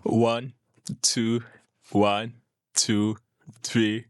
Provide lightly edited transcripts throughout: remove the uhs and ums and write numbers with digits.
One, two, one, two, three.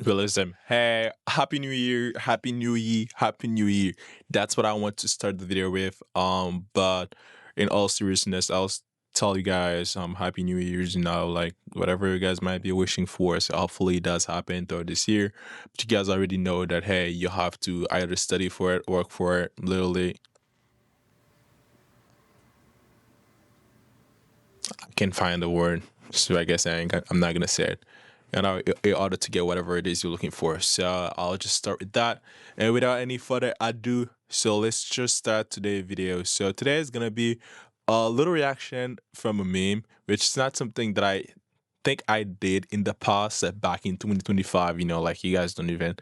Realism. Hey, happy new year, happy new year, happy new year. That's what I want to start the video with. But in all seriousness, tell you guys happy new year's, like whatever you guys might be wishing for. So hopefully it does happen throughout this year. But you guys already know that hey, you have to either study for it, work for it, literally. I can't find the word. So I guess I'm not gonna say it. In order to get whatever it is you're looking for. So I'll just start with that. And without any further ado, so let's just start today's video. So today is gonna be a little reaction from a meme, which is not something that I think I did in the past, back in 2025. Like you guys don't even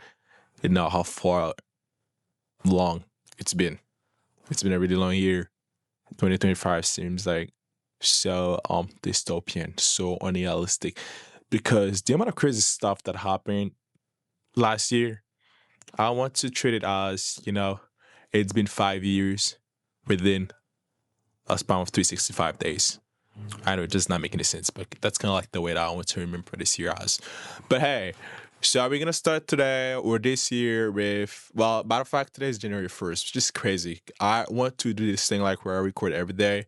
know how far long it's been. It's been a really long year. 2025 seems like so dystopian, so unrealistic, because the amount of crazy stuff that happened last year, I want to treat it as, it's been 5 years within a span of 365 days. I know it does not make any sense, but that's kind of like the way that I want to remember this year as. But hey, so are we gonna start today or this year with, well, matter of fact, today is January 1st, which is crazy. I want to do this thing like where I record every day,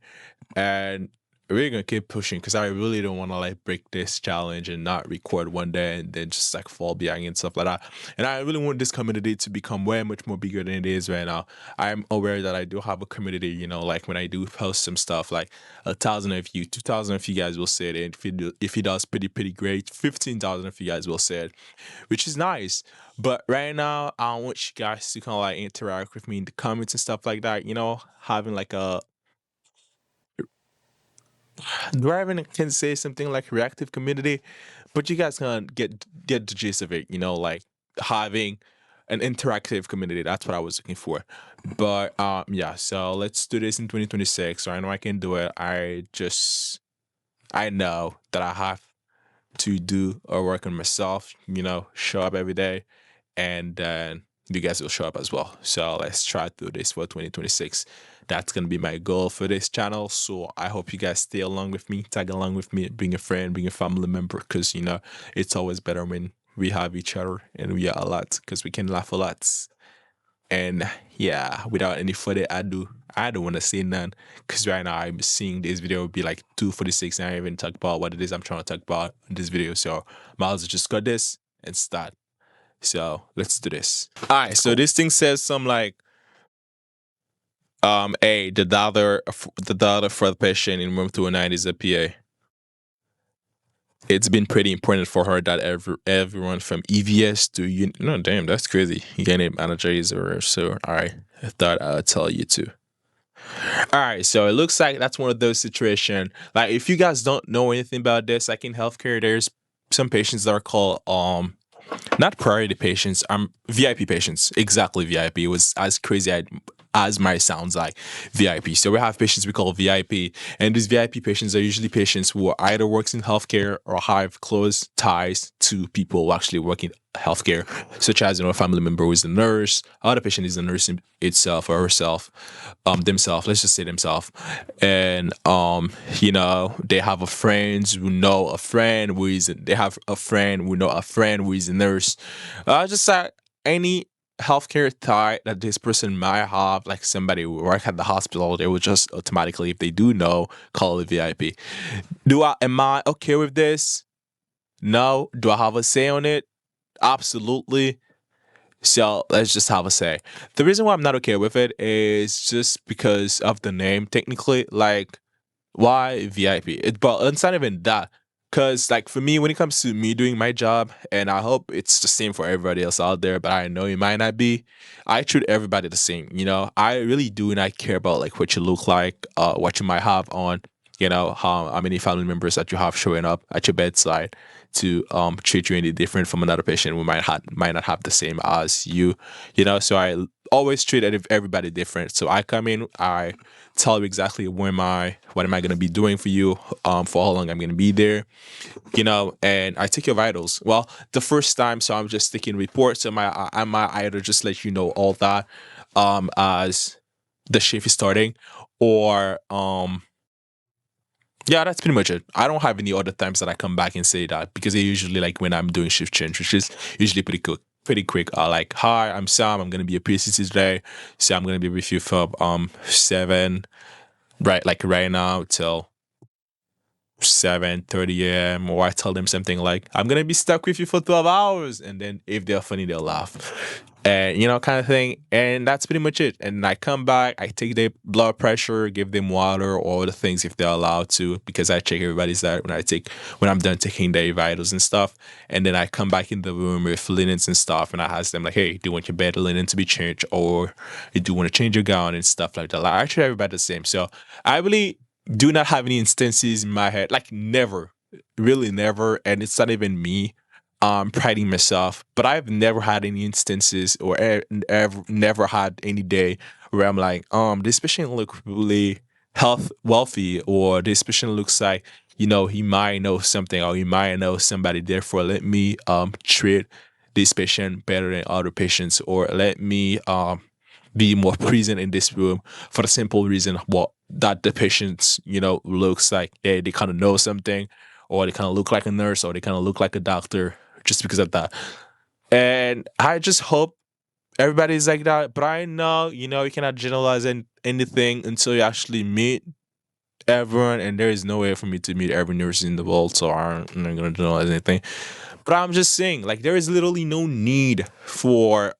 and we're gonna keep pushing because I really don't want to like break this challenge and not record one day and then just like fall behind and stuff like that. And I really want this community to become way much more bigger than it is right now. I'm aware that I do have a community, like when I do post some stuff, like 1,000 of you, 2,000 of you guys will say it, and if it does pretty great, 15,000 of you guys will say it, which is nice. But right now, I want you guys to kind of like interact with me in the comments and stuff like that. Having like a, do I even can say something like reactive community, but you guys can get the gist of it. Like having an interactive community. That's what I was looking for. But yeah. So let's do this in 2026. So I know I can do it. I know that I have to do a work on myself. Show up every day, and then you guys will show up as well. So let's try to do this for 2026. That's gonna be my goal for this channel. So I hope you guys stay along with me, tag along with me, bring a friend, bring a family member, because it's always better when we have each other and we are a lot, because we can laugh a lot. And yeah, without any further ado, I don't want to say none, because right now I'm seeing this video will be like 2:46 and I haven't even talked about what it is I'm trying to talk about in this video. So might as well just cut this and start. So let's do this. All right, so this thing says some like the dollar for the patient in room 209 is a PA. It's been pretty important for her that everyone from EVS to no, damn, that's crazy. Unit managers or so. All right, I thought I'd tell you too. All right, so it looks like that's one of those situations. Like if you guys don't know anything about this, like in healthcare, there's some patients that are called not priority patients, VIP patients. Exactly, VIP. It was as crazy as my sounds like VIP. So we have patients we call VIP, and these VIP patients are usually patients who either works in healthcare or have close ties to people who actually work in healthcare, such as a family member who is a nurse, other patient is a nurse itself or herself, themselves. Let's just say themselves, and they have a friend who know a friend who is. They have a friend who know a friend who is a nurse. Just like any healthcare tie that this person might have, like somebody who work at the hospital, they will just automatically, if they do know, call it VIP. Am I okay with this? No. Do I have a say on it? Absolutely. So let's just have a say. The reason why I'm not okay with it is just because of the name. Technically, like, why VIP? But it's not even that. Because, like, for me, when it comes to me doing my job, and I hope it's the same for everybody else out there, but I know it might not be, I treat everybody the same. I really do not care about, like, what you look like, what you might have on, how many family members that you have showing up at your bedside to treat you any different from another patient who might not have the same as you. So I always treat everybody different. So I come in, I tell you exactly what am I going to be doing for you, for how long I'm going to be there, and I take your vitals. Well, the first time, so I'm just taking reports, so I might either just let you know all that as the shift is starting, or yeah, that's pretty much it. I don't have any other times that I come back and say that because they usually like when I'm doing shift change, which is usually pretty quick. Pretty quick. Like, hi, I'm Sam. I'm gonna be a PCC today. So I'm gonna be with you from 7, right, like right now till 7:30 a.m. Or I tell them something like, I'm gonna be stuck with you for 12 hours. And then if they're funny, they'll laugh. And kind of thing. And that's pretty much it. And I come back, I take their blood pressure, give them water, all the things if they're allowed to, because I check everybody's that when I'm done taking their vitals and stuff. And then I come back in the room with linens and stuff, and I ask them like, hey, do you want your bed linen to be changed, or do you want to change your gown and stuff like that? Like, I treat everybody the same. So I really do not have any instances in my head, like never, really never, and it's not even me priding myself, but I've never had any instances or ever never had any day where I'm like, this patient look really health wealthy, or this patient looks like, he might know something, or he might know somebody, therefore let me treat this patient better than other patients, or let me be more present in this room for the simple reason what that the patients looks like they kind of know something, or they kind of look like a nurse, or they kind of look like a doctor, just because of that. And I just hope everybody's like that, but I know you cannot generalize anything until you actually meet everyone, and there is no way for me to meet every nurse in the world, so I'm not gonna generalize anything. But I'm just saying, like, there is literally no need for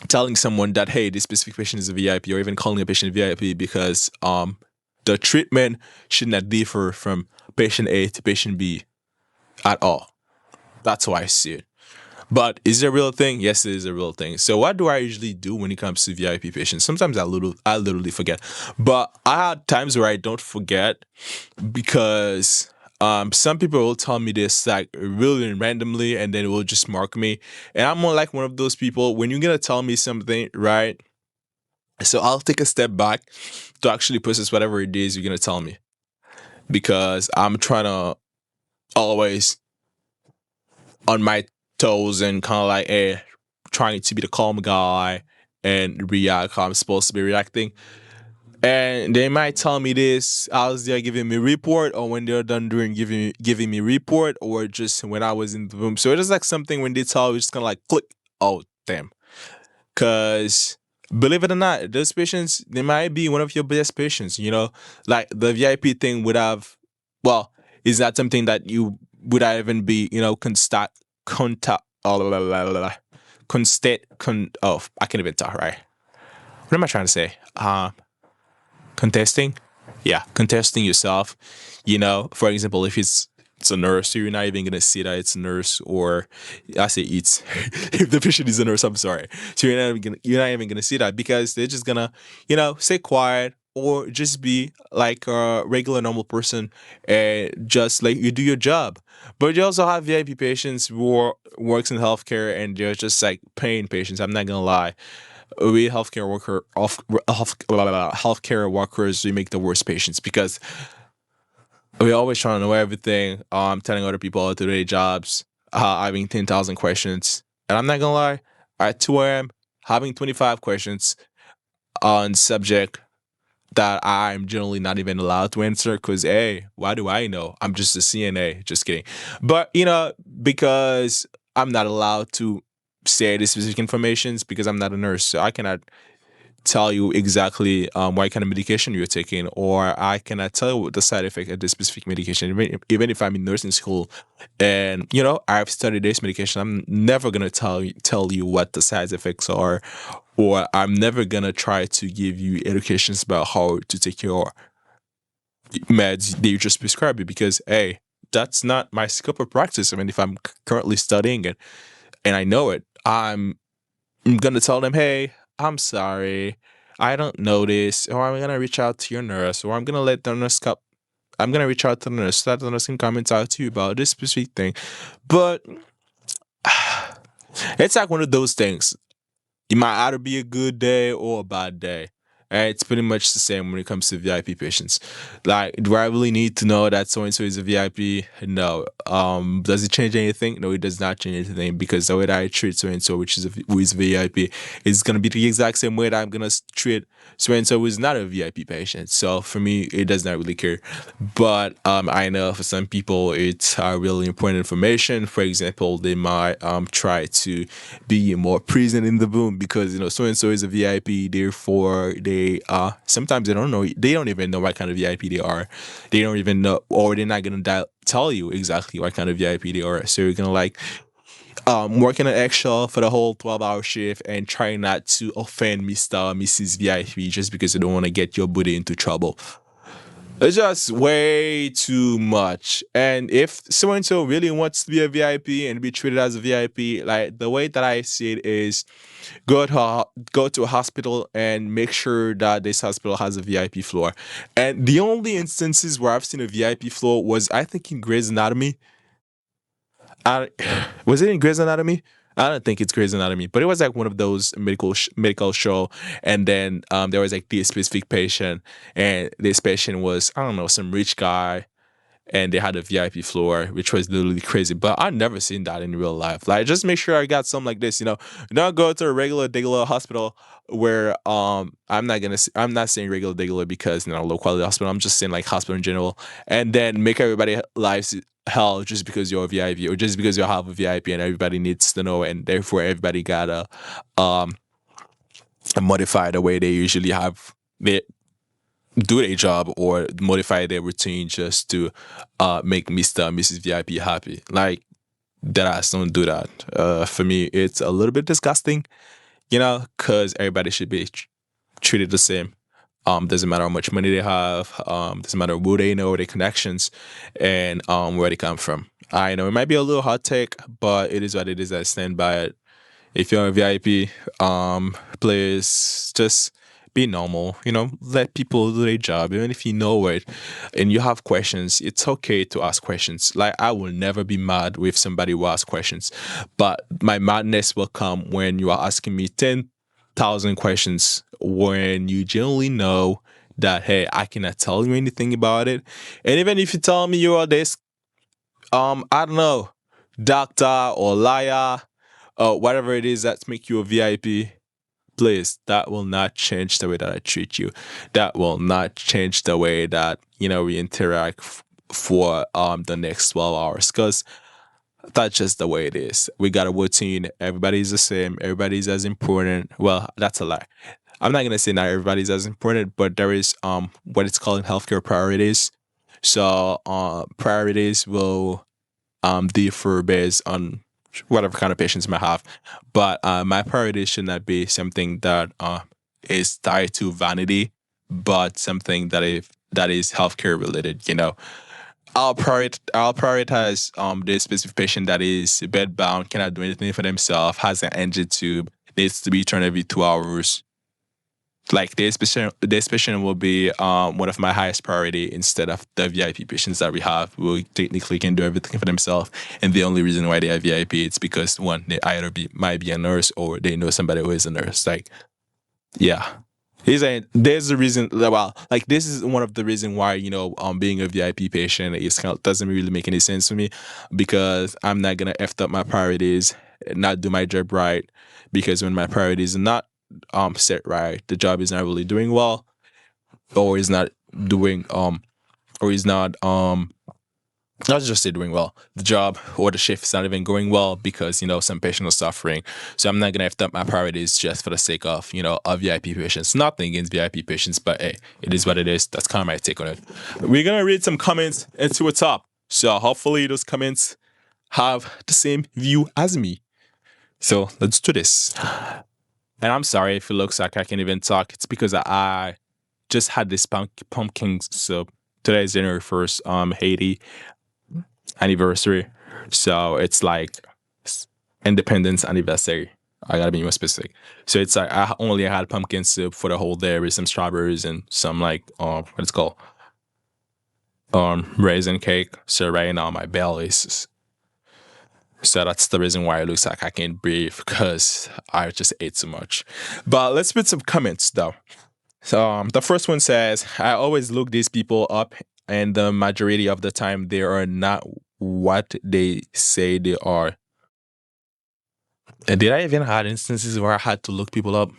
telling someone that, hey, this specific patient is a VIP, or even calling a patient VIP, because the treatment should not differ from patient A to patient B at all. That's how I see it. But is it a real thing? Yes, it is a real thing. So what do I usually do when it comes to VIP patients? Sometimes I literally forget. But I had times where I don't forget, because some people will tell me this like really randomly, and then it will just mark me. And I'm more like one of those people, when you're gonna tell me something, right? So I'll take a step back to actually process whatever it is you're gonna tell me, because I'm trying to always on my toes and kind of like, trying to be the calm guy and react how I'm supposed to be reacting. And they might tell me this as they're giving me report, or when they're done doing giving me report, or just when I was in the room. So it is like something when they tell you, it's kind of like click. Oh damn, because believe it or not, those patients, they might be one of your best patients. Like the VIP thing would have, well, is that something that you would even be, contact, oh, blah, blah, blah, blah, blah. Oh, I can't even talk, right? What am I trying to say? Contesting, yeah, contesting yourself. For example, if it's a nurse, you're not even gonna see that it's a nurse, or I say it's if the patient is a nurse, I'm sorry. So you're not even gonna see that, because they're just gonna stay quiet, or just be like a regular normal person, and just like you do your job. But you also have VIP patients who works in healthcare, and they're just like pain patients. I'm not gonna lie, we healthcare workers, we make the worst patients, because we're always trying to know everything. Telling other people how to do their jobs, having 10,000 questions. And I'm not gonna lie, at 2 a.m., having 25 questions on subject that I'm generally not even allowed to answer, because, hey, why do I know? I'm just a CNA. Just kidding. But, because I'm not allowed to say the specific informations, because I'm not a nurse, so I cannot tell you exactly what kind of medication you're taking, or I cannot tell you the side effect of this specific medication. Even if I'm in nursing school, and I've studied this medication, I'm never gonna tell you what the side effects are, or I'm never gonna try to give you educations about how to take your meds that you just prescribed you, because, hey, that's not my scope of practice. I mean, if I'm currently studying it and I know it, I'm gonna tell them, hey, I'm sorry, I don't know this, or I'm gonna reach out to your nurse, or I'm gonna let the nurse come. I'm gonna reach out to the nurse so that the nurse can come and talk to you about this specific thing. But it's like one of those things. It might either be a good day or a bad day. And it's pretty much the same when it comes to VIP patients. Like, do I really need to know that so and so is a VIP? No. Does it change anything? No, it does not change anything because the way that I treat so and so, who is VIP, is gonna be the exact same way that I'm gonna treat so and so who is not a VIP patient. So for me, it does not really care. But I know for some people, it's really important information. For example, they might try to be more present in the room because so and so is a VIP. Therefore, they sometimes they don't even know what kind of VIP they are. They don't even know, or they're not gonna tell you exactly what kind of VIP they are. So you're gonna like working an extra for the whole 12-hour shift and trying not to offend Mr. or Mrs. VIP just because you don't want to get your booty into trouble. It's just way too much. And if so and so really wants to be a VIP and be treated as a VIP, like the way that I see it is go to a hospital and make sure that this hospital has a VIP floor. And the only instances where I've seen a VIP floor was I think in Grey's Anatomy. I, was it in Grey's Anatomy? I don't think it's Grey's Anatomy, but it was like one of those medical show. And then there was like this specific patient, and this patient was I don't know some rich guy, and they had a VIP floor, which was literally crazy. But I've never seen that in real life. Like, just make sure I got something like this. Not go to a regular hospital where I'm not saying regular degular because low quality hospital. I'm just saying like hospital in general, and then make everybody lives hell just because you're a VIP or just because you have a VIP and everybody needs to know, and therefore everybody gotta um modify the way they usually have they do their job or modify their routine just to make Mr. and Mrs. VIP happy. Like that ass don't do that. For me, it's a little bit disgusting, because everybody should be treated the same. Doesn't matter how much money they have. Doesn't matter who they know, their connections, and where they come from. I know it might be a little hot take, but it is what it is. I stand by it. If you're a VIP, please just be normal. Let people do their job. Even if you know it and you have questions, it's okay to ask questions. Like, I will never be mad with somebody who asks questions, but my madness will come when you are asking me 10,000 questions when you generally know that, hey, I cannot tell you anything about it. And even if you tell me you are this, I don't know, doctor or liar, whatever it is that make you a VIP, please, that will not change the way that I treat you. That will not change the way that we interact for the next 12 hours. Because that's just the way it is. We got a routine. Everybody's the same. Everybody's as important. Well, that's a lie. I'm not gonna say not everybody's as important, but there is what it's called in healthcare priorities. So priorities will differ based on whatever kind of patients you might have. But my priority should not be something that is tied to vanity, but something that is healthcare related. I'll prioritize this specific patient that is bed bound, cannot do anything for themselves, has an engine tube, needs to be turned every 2 hours. Like this patient will be one of my highest priority instead of the VIP patients that we have who technically can do everything for themselves. And the only reason why they are VIP it's because one, they either might be a nurse or they know somebody who is a nurse. Like, yeah. He's saying there's a reason. Well, like this is one of the reason why being a VIP patient is doesn't really make any sense for me because I'm not gonna f up my priorities, not do my job right because when my priorities are not set right, the job is not really doing well, or is not doing or is not not just say doing well. The job or the shift is not even going well because some patients are suffering. So I'm not gonna have to up my priorities just for the sake of of VIP patients. Nothing against VIP patients, but hey, it is what it is. That's kind of my take on it. We're gonna read some comments and see what's up. So hopefully those comments have the same view as me. So let's do this. And I'm sorry if it looks like I can't even talk. It's because I just had this pumpkin soup. Today is January 1st, Haiti anniversary. So it's like independence anniversary. I gotta be more specific. So it's like I only had pumpkin soup for the whole day with some strawberries and some like what it's called raisin cake. So right now my belly is so that's the reason why it looks like I can't breathe because I just ate so much. But let's put some comments though. So the first one says, I always look these people up, and the majority of the time, they are not what they say they are. And did I even had instances where I had to look people up?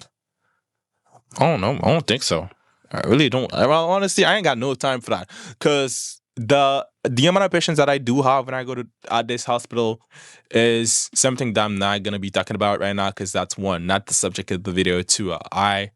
I don't know. I don't think so. I really don't. Well, honestly, I ain't got no time for that because the amount of patients that I do have when I go to at this hospital is something that I'm not gonna be talking about right now because that's one, not the subject of the video. Two, I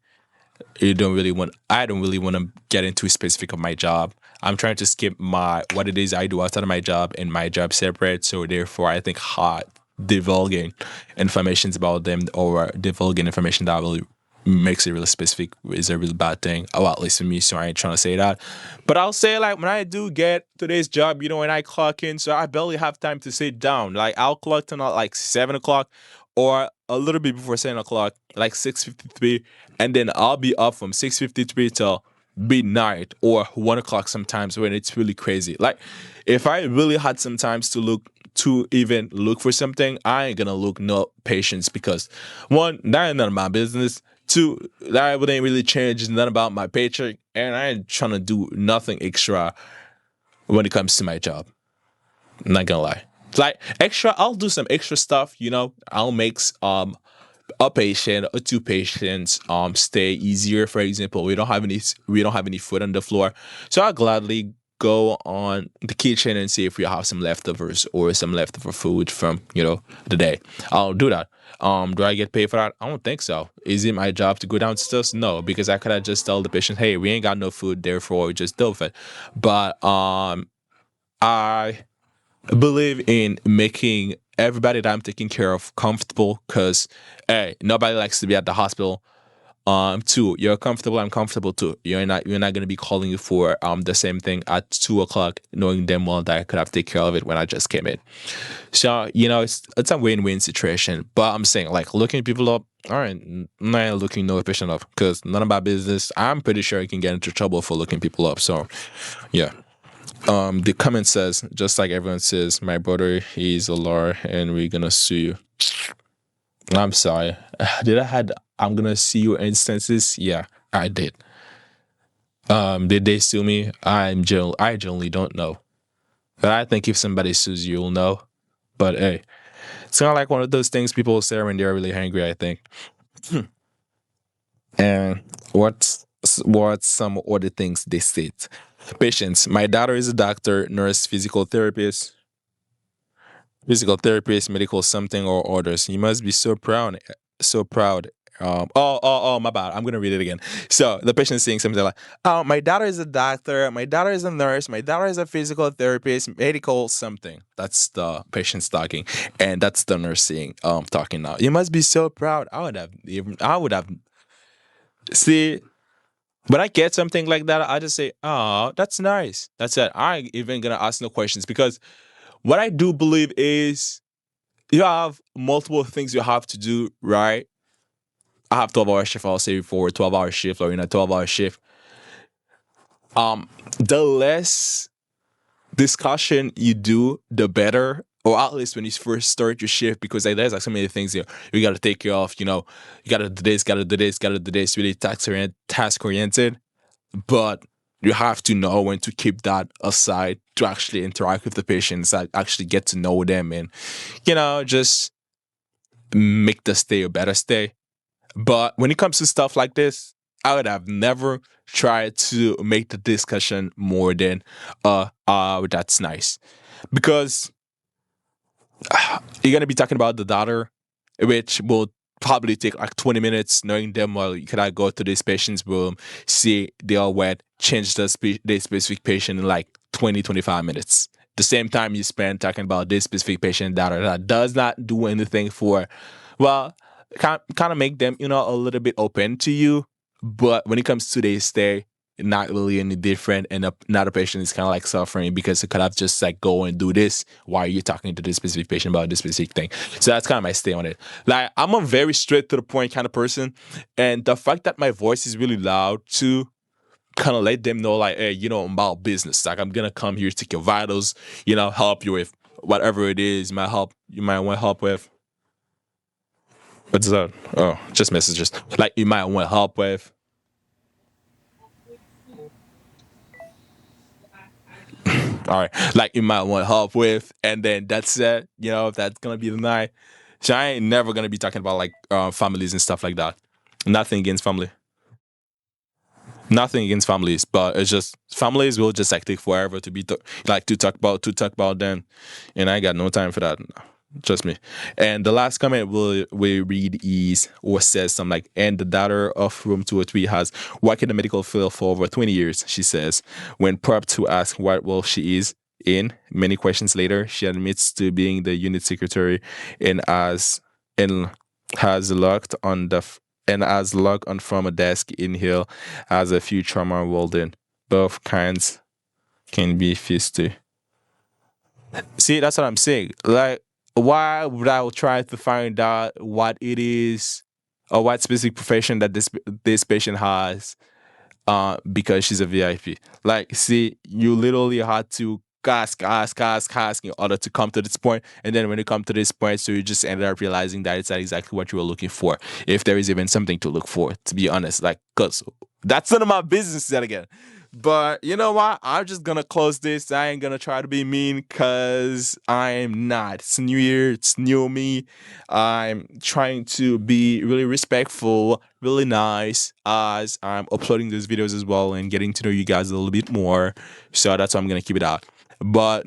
don't really want to get into specific of my job. I'm trying to skip my what it is I do outside of my job and my job separate. So therefore, I think hot divulging informations about them or divulging information that really makes it really specific is a really bad thing. Well, at least for me. So I ain't trying to say that. But I'll say like when I do get to this job, when I clock in, so I barely have time to sit down. Like I'll clock in at like 7 o'clock or a little bit before 7 o'clock, like 6:53, and then I'll be up from 6:53 till midnight or 1 o'clock sometimes when it's really crazy. Like if I really had some times to even look for something, I ain't gonna look no patience because one, that ain't none of my business. Two, that wouldn't really change nothing about my paycheck, and I ain't trying to do nothing extra when it comes to my job. I'm not gonna lie. Like extra, I'll do some extra stuff. I'll make a patient or two patients stay easier. For example, we don't have any food on the floor, so I'll gladly go on the kitchen and see if we have some leftovers or some leftover food from the day. I'll do that. Do I get paid for that? I don't think so. Is it my job to go downstairs? No, because I could have just tell the patient, hey, we ain't got no food, therefore we just do it. But I believe in making everybody that I'm taking care of comfortable because hey, nobody likes to be at the hospital. Two, you're comfortable, I'm comfortable too. You're not gonna be calling you for the same thing at 2 o'clock, knowing damn well that I could have taken care of it when I just came in. So, it's a win-win situation. But I'm saying like looking people up, all right, I'm not looking no efficient up because none of my business. I'm pretty sure I can get into trouble for looking people up. So yeah. The comment says, just like everyone says, my brother, he's a lawyer and we're gonna sue you. I'm sorry. Did I had I'm gonna sue you instances? Yeah, I did. Did they sue me? I generally don't know. But I think if somebody sues you, you'll know. But hey, it's kind of like one of those things people say when they're really angry, I think. And what's some other things they state? Patients. My daughter is a doctor, nurse, physical therapist, medical something or others. You must be so proud, so proud. My bad. I'm gonna read it again. So the patient is saying something like, "Oh, my daughter is a doctor. My daughter is a nurse. My daughter is a physical therapist, medical something." That's the patient's talking, and that's the nurse saying, talking now. You must be so proud. I would have. See, when I get something like that, I just say, "Oh, that's nice." That's it. I ain't even gonna ask no questions because what I do believe is you have multiple things you have to do, right? I have 12-hour shift, I'll say for a 12-hour shift or in a 12-hour shift. The less discussion you do, the better. Or at least when you first start your shift, because like, there's like so many things you gotta take care of, you gotta do this, gotta do this, gotta do this, really task oriented. But you have to know when to keep that aside to actually interact with the patients, actually get to know them and just make the stay a better stay. But when it comes to stuff like this, I would have never tried to make the discussion more than that's nice. Because you're gonna be talking about the daughter, which will probably take like 20 minutes knowing them well. You cannot go to this patient's room, see they are wet, change the specific patient in like 20-25 minutes. The same time you spend talking about this specific patient that does not do anything for, well, kind of make them, a little bit open to you. But when it comes to their stay, not really any different, and another patient is kind of like suffering because it could have just like go and do this while you're talking to this specific patient about this specific thing. So that's kind of my stay on it. Like I'm a very straight to the point kind of person, and the fact that my voice is really loud too kind of let them know like, hey, I'm about business. Like I'm gonna come here to take your vitals, help you with whatever it is you might want help with. What's that? Oh, just messages. Like you might want help with. all right, like you might want help with, and then that's it. You know, that's gonna be the night. So I ain't never gonna be talking about like families and stuff like that. Nothing against family. Nothing against families, but it's just families will just like take forever to be like to talk about them, and I ain't got no time for that. Trust me. And the last comment we read is or says something like, and the daughter of room 203 has worked in the medical field for over 20 years, she says. When prompted to ask what role she is in, many questions later, she admits to being the unit secretary and and has logged on and has logged on from a desk in Hill has a few trauma rolled in. Both kinds can be fisty. See, that's what I'm saying. Like, why would I try to find out what it is or what specific profession that this patient has because she's a VIP? Like, see, you literally had to ask in order to come to this point, and then when you come to this point, so you just ended up realizing that it's not exactly what you were looking for, if there is even something to look for, to be honest. Like, cause that's none of my business yet again. But you know what? I'm just gonna close this. I ain't gonna try to be mean because I'm not. It's new year, it's new me. I'm trying to be really respectful, really nice as I'm uploading these videos as well and getting to know you guys a little bit more. So that's why I'm gonna keep it out. But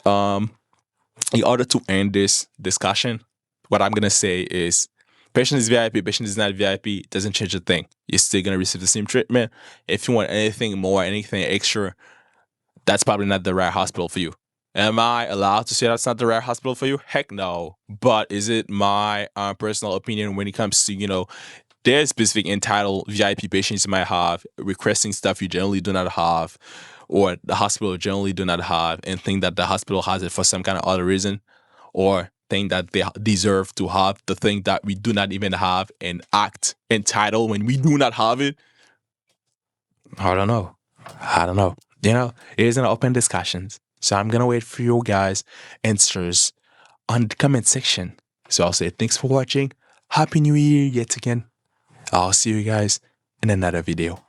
in order to end this discussion, what I'm gonna say is patient is VIP, patient is not VIP, doesn't change a thing. You're still gonna receive the same treatment. If you want anything more, anything extra, that's probably not the right hospital for you. Am I allowed to say that's not the right hospital for you? Heck no. But is it my personal opinion when it comes to, there's specific entitled VIP patients you might have requesting stuff you generally do not have, or the hospital generally do not have, and think that the hospital has it for some kind of other reason, or think that they deserve to have the thing that we do not even have and act entitled when we do not have it. I don't know. It is an open discussions. So I'm gonna wait for your guys' answers on the comment section. So I'll say thanks for watching. Happy New Year yet again. I'll see you guys in another video.